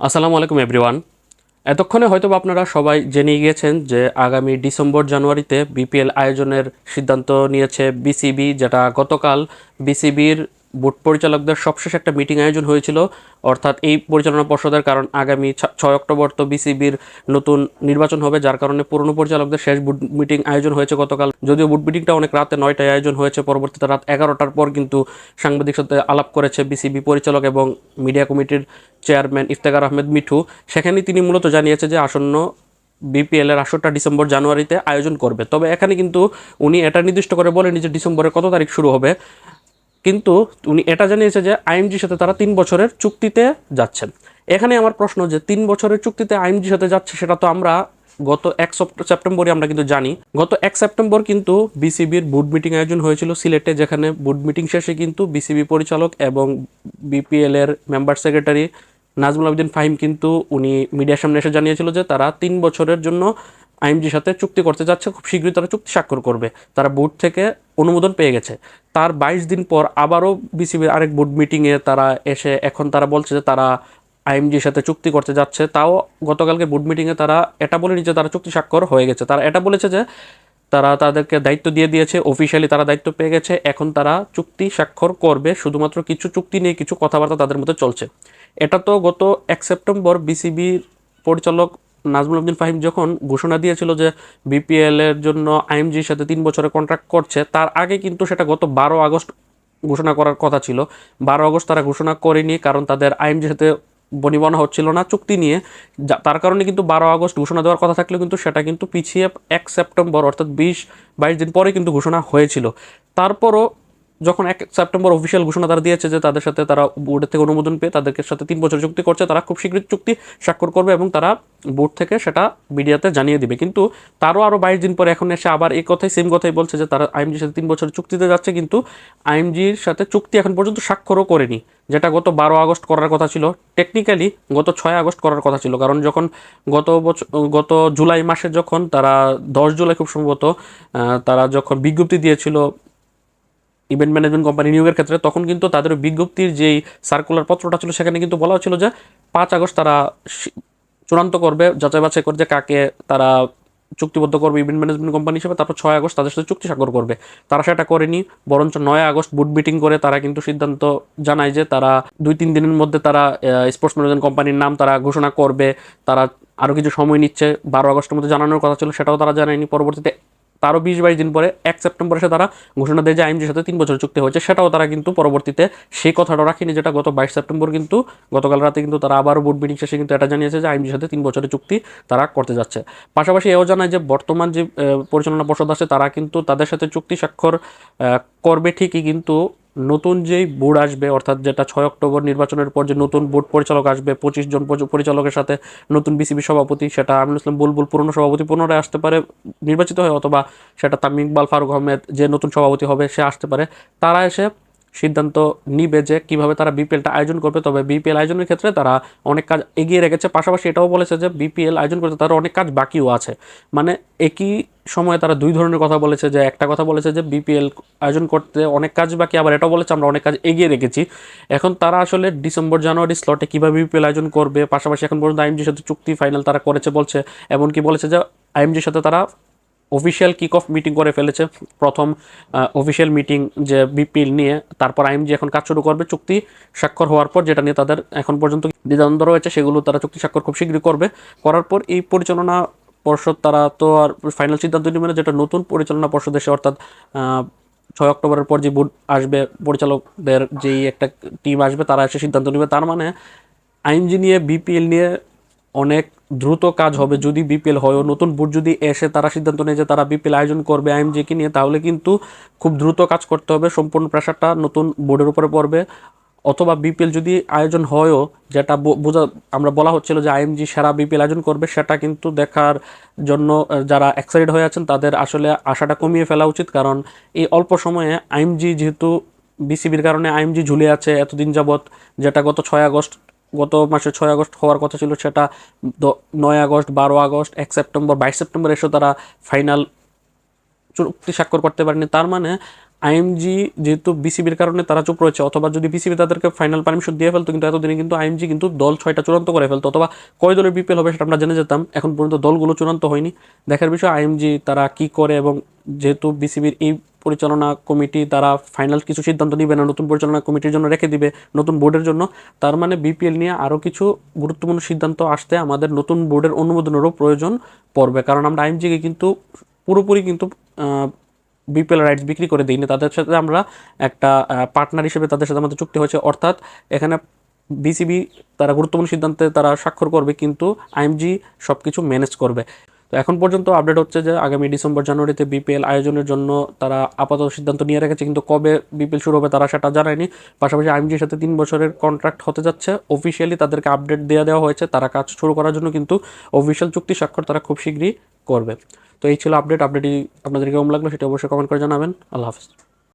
আসসালামু আলাইকুম এভরিওয়ান। এতক্ষণে হয়তো আপনারা সবাই জেনে গিয়েছেন যে আগামী ডিসেম্বর জানুয়ারিতে বিপিএল আয়োজনের সিদ্ধান্ত নিয়েছে বিসিবি, যেটা গতকাল বিসিবির বোর্ড পরিচালকদের সবশেষ একটা মিটিং আয়োজন হয়েছিল। অর্থাৎ এই পরিচালনা পর্ষদের, কারণ আগামী 6 অক্টোবর তো বিসিবির নতুন নির্বাচন হবে, যার কারণে পুরনো পরিচালকদের শেষ বোর্ড মিটিং আয়োজন হয়েছে গতকাল। যদিও বোর্ড মিটিংটা অনেক রাতে 9টায় আয়োজন হয়েছে, পরবর্তীতে রাত 11টার পর কিন্তু সাংবাদিক সাথে আলাপ করেছে বিসিবি পরিচালক এবং মিডিয়া কমিটির চেয়ারম্যান ইফতেখার আহমেদ মিঠু। সেখানে তিনি মূলত জানিয়েছে যে আসন্ন বিপিএল এর আসরটা ডিসেম্বর জানুয়ারিতে আয়োজন করবে। তবে এখানে কিন্তু উনি এটা নির্দিষ্ট করে বলেনি যে ডিসেম্বরের কত তারিখ শুরু হবে, কিন্তু উনি এটা জানিয়েছে যে আইএমজির সাথে তারা 3 বছরের চুক্তিতে যাচ্ছেন। এখানে আমার প্রশ্ন, যে 3 বছরের চুক্তিতে আইএমজির সাথে যাচ্ছে, সেটা তো আমরা গত 1 সেপ্টেম্বরে আমরা কিন্তু জানি। গত 1 সেপ্টেম্বর কিন্তু বিসিবির বোর্ড মিটিং আয়োজন হয়েছিল সিলেটে, যেখানে বোর্ড মিটিং শেষে কিন্তু বিসিবি পরিচালক এবং বিপিএল এর মেম্বার সেক্রেটারি নাজমুল আবেদিন ফাহিম কিন্তু উনি মিডিয়ার সামনে এসে জানিয়েছিল যে তারা 3 বছরের জন্য আইএমজির সাথে চুক্তি করতে যাচ্ছে, খুব শীঘ্রই তারা চুক্তি স্বাক্ষর করবে। তারা বোর্ড থেকে অনুমোদন পেয়ে গেছে। তার 22 দিন পর আবারও বিসিবির আরেক বোর্ড মিটিংয়ে তারা এসে এখন তারা বলছে যে তারা আইএমজির সাথে চুক্তি করতে যাচ্ছে। তাও গতকালকে বোর্ড মিটিংয়ে তারা এটা বলেনি যে তারা চুক্তি স্বাক্ষর হয়ে গেছে, তারা এটা বলেছে যে তারা তাদেরকে দায়িত্ব দিয়ে দিয়েছে, অফিসিয়ালি তারা দায়িত্ব পেয়ে গেছে, এখন তারা চুক্তি স্বাক্ষর করবে। শুধুমাত্র কিছু চুক্তি নিয়ে কিছু কথাবার্তা তাদের মধ্যে চলছে। এটা তো গত 1 সেপ্টেম্বর বিসিবির পরিচালক নাজমুল আবদিন ফাহিম যখন ঘোষণা দিয়েছিল যে বিপিএল এর জন্য আইএমজির সাথে 3 বছরের কন্ট্রাক্ট করছে, তার আগে কিন্তু সেটা গত 12 আগস্ট ঘোষণা করার কথা ছিল। 12 আগস্ট তারা ঘোষণা করেনি, কারণ তাদের আইএমজির সাথে বনিবনা হচ্ছিল না চুক্তি নিয়ে। তার কারণে কিন্তু 12 আগস্ট ঘোষণা দেওয়ার কথা থাকলেও কিন্তু সেটা কিন্তু পিছিয়ে 1 সেপ্টেম্বর অর্থাৎ 20-22 দিন পরে কিন্তু ঘোষণা হয়েছিল। তারপরও যখন 1 সেপ্টেম্বর অফিসিয়াল ঘোষণা তারা দিয়েছে যে তাদের সাথে তারা বোর্ডের থেকে অনুমোদন পেয়ে তাদেরকে সাথে 3 বছর চুক্তি করছে, তারা খুব শীঘ্রই চুক্তি স্বাক্ষর করবে এবং তারা বোর্ড থেকে সেটা মিডিয়াতে জানিয়ে দিবে। কিন্তু আরও 22 দিন পরে এখন এসে আবার এই কথাই সেম কথাই বলছে যে তারা আইএমজির সাথে 3 বছর চুক্তিতে যাচ্ছে, কিন্তু আইএমজির সাথে চুক্তি এখন পর্যন্ত স্বাক্ষরও করেনি, যেটা গত 12 আগস্ট করার কথা ছিল। টেকনিক্যালি গত 6 আগস্ট করার কথা ছিল, কারণ যখন গত জুলাই মাসে যখন তারা 10 জুলাই খুব সম্ভবত তারা যখন বিজ্ঞপ্তি দিয়েছিল ইভেন্ট ম্যানেজমেন্ট কোম্পানি নিয়োগের ক্ষেত্রে, তখন কিন্তু তাদের বিজ্ঞপ্তির যেই সার্কুলার পত্রটা ছিল সেখানে কিন্তু বলা হচ্ছিল যে 5 আগস্ট তারা চূড়ান্ত করবে, যাচাই বাছাই করে যে কাকে তারা চুক্তিবদ্ধ করবে ইভেন্ট ম্যানেজমেন্ট কোম্পানি হিসেবে, তারপর 6 আগস্ট তাদের সাথে চুক্তি স্বাক্ষর করবে। তারা সেটা করেনি, বরঞ্চ 9 আগস্ট বোর্ড মিটিং করে তারা কিন্তু সিদ্ধান্ত জানায় যে তারা 2-3 দিনের মধ্যে তারা স্পোর্টস ম্যানেজমেন্ট কোম্পানির নাম তারা ঘোষণা করবে। তারা আরও কিছু সময় নিচ্ছে, 12 আগস্টের মধ্যে জানানোর কথা ছিল, সেটাও তারা জানায়নি। পরবর্তীতে তারও 20-22 দিন পরে 1 সেপ্টেম্বর এসে তারা ঘোষণা দেয় যে আইএমজির সাথে 3 বছর চুক্তি হয়েছে, সেটাও তারা কিন্তু পরবর্তীতে সেই কথাটা রাখেনি, যেটা গত 22 সেপ্টেম্বর কিন্তু গতকাল রাতে কিন্তু তারা আবারও বোর্ড মিটিং শেষে কিন্তু এটা জানিয়েছে যে আইএমজির সাথে 3 বছরের চুক্তি তারা করতে যাচ্ছে। পাশাপাশি এও জানায় যে বর্তমান যে পরিচালনা পর্ষদ আছে তারা কিন্তু তাদের সাথে চুক্তি স্বাক্ষর করবে ঠিকই, কিন্তু নতুন যেই বোর্ড আসবে, অর্থাৎ যেটা 6 অক্টোবর নির্বাচনের পর যে নতুন বোর্ড পরিচালক আসবে, 25 জন পরিচালকের সাথে নতুন বিসিবি সভাপতি, সেটা আমিনুল ইসলাম বুলবুল পুরনো সভাপতি পুনরায় আসতে পারে, নির্বাচিত হয়, অথবা সেটা তামিম ইকবাল ফারুক আহমেদ যে নতুন সভাপতি হবে সে আসতে পারে। তারা এসে সিদ্ধান্ত নিবে যে কিভাবে তারা বিপিএলটা আয়োজন করবে। তবে বিপিএল আয়োজনের ক্ষেত্রে তারা অনেক কাজ এগিয়ে রেখেছে, পাশাপাশি এটাও বলেছে যে বিপিএল আয়োজন করতে তারা অনেক কাজ বাকিও আছে। মানে একই সময়ে তারা দুই ধরনের কথা বলেছে, যে একটা কথা বলেছে যে বিপিএল আয়োজন করতে অনেক কাজ বাকি, আবার এটাও বলেছে আমরা অনেক কাজ এগিয়ে রেখেছি। এখন তারা আসলে ডিসেম্বর জানুয়ারি স্লটে কীভাবে বিপিএল আয়োজন করবে, পাশাপাশি এখন পর্যন্ত আইএমজির সাথে চুক্তি ফাইনাল তারা করেছে বলছে, এমনকি বলেছে যে আইএমজির সাথে তারা অফিসিয়াল কিক অফ মিটিং করে ফেলেছে, প্রথম অফিসিয়াল মিটিং যে বিপিএল নিয়ে। তারপর আইএমজি এখন কাজ শুরু করবে চুক্তি স্বাক্ষর হওয়ার পর, যেটা নিয়ে তাদের এখন পর্যন্ত দ্বিধাদ্বন্দ্ব রয়েছে, সেগুলো তারা চুক্তি স্বাক্ষর খুব শীঘ্রই করবে। করার পর এই পরিচালনা পর্ষদ তারা তো আর ফাইনাল সিদ্ধান্ত নেবে না, যেটা নতুন পরিচালনা পর্ষদ এসে, অর্থাৎ 6 অক্টোবরের পর যে বোর্ড আসবে, পরিচালকদের যেই একটা টিম আসবে, তারা এসে সিদ্ধান্ত নেবে। তার মানে আইএমজি নিয়ে বিপিএল নিয়ে অনেক দ্রুত কাজ হবে যদি বিপিএল হয়। নতুন বোর্ড যদি এসে তারা সিদ্ধান্ত নেয় যে তারা বিপিএল আয়োজন করবে আইএমজিকে নিয়ে, তাহলে কিন্তু খুব দ্রুত কাজ করতে হবে, সম্পূর্ণ প্রেশারটা নতুন বোর্ডের উপরে পড়বে। অথবা বিপিএল যদি আয়োজন হয়ও, যেটা আমরা বলা হচ্ছিল যে আইএমজি সেরা বিপিএল আয়োজন করবে, সেটা কিন্তু দেখার জন্য যারা এক্সাইটেড হয়ে আছেন তাদের আসলে আশাটা কমিয়ে ফেলা উচিত। কারণ এই অল্প সময়ে আইএমজি যেহেতু বিসিবির কারণে আইএমজি ঝুলে আছে এতদিন যাবৎ, যেটা গত মাসে 6 আগস্ট হওয়ার কথা ছিল, সেটা 9 আগস্ট, 12 আগস্ট, 1 সেপ্টেম্বর, 22 সেপ্টেম্বর এসে তারা ফাইনাল চুক্তি স্বাক্ষর করতে পারেনি। তার মানে আইএমজি যেহেতু বিসিবির কারণে তারা চুপ রয়েছে, অথবা যদি বিসিবি তাদেরকে ফাইনাল পারমিশন দিয়ে ফেলতো, কিন্তু এতদিনে কিন্তু আইএমজি কিন্তু দল 6টা চূড়ান্ত করে ফেলতো, অথবা কয় দলের বিপিএল হবে সেটা আমরা জেনে যেতাম। এখন পর্যন্ত দলগুলো চূড়ান্ত হয়নি। দেখার বিষয় আইএমজি তারা কি করে, এবং যেহেতু বিসিবির এই পরিচালনা কমিটি তারা ফাইনাল কিছু সিদ্ধান্ত নিবে না, নতুন পরিচালনা কমিটির জন্য রেখে দিবে, নতুন বোর্ডের জন্য। তার মানে বিপিএল নিয়ে আরও কিছু গুরুত্বপূর্ণ সিদ্ধান্ত আসতে আমাদের নতুন বোর্ডের অনুমোদনেরও প্রয়োজন পড়বে, কারণ আমরা আইএমজিকে কিন্তু পুরোপুরি কিন্তু বিপিএল রাইটস বিক্রি করে দিইনি, তাদের সাথে আমরা একটা পার্টনার হিসেবে তাদের সাথে আমাদের চুক্তি হয়েছে। অর্থাৎ এখানে বিসিবি তারা গুরুত্বপূর্ণ সিদ্ধান্তে তারা স্বাক্ষর করবে, কিন্তু আইএমজি সব কিছু ম্যানেজ করবে। তো এখন পর্যন্ত আপডেট হচ্ছে যে আগামী ডিসেম্বর জানুয়ারিতে বিপিএল আয়োজনের জন্য তারা আপাতত সিদ্ধান্ত নিয়ে রেখেছে, কিন্তু কবে বিপিএল শুরু হবে তারা সেটা জানায়নি। পাশাপাশি আইএমজির সাথে 3 বছরের কন্ট্রাক্ট হতে যাচ্ছে, অফিসিয়ালি তাদেরকে আপডেট দেওয়া হয়েছে, তারা কাজ শুরু করার জন্য কিন্তু অফিসিয়াল চুক্তি স্বাক্ষর তারা খুব শীঘ্রই করবে। তো এই ছিল আপডেটটি আপনাদেরকে কেমন লাগলো সেটা অবশ্যই কমেন্ট করে জানাবেন। আল্লাহ হাফিজ।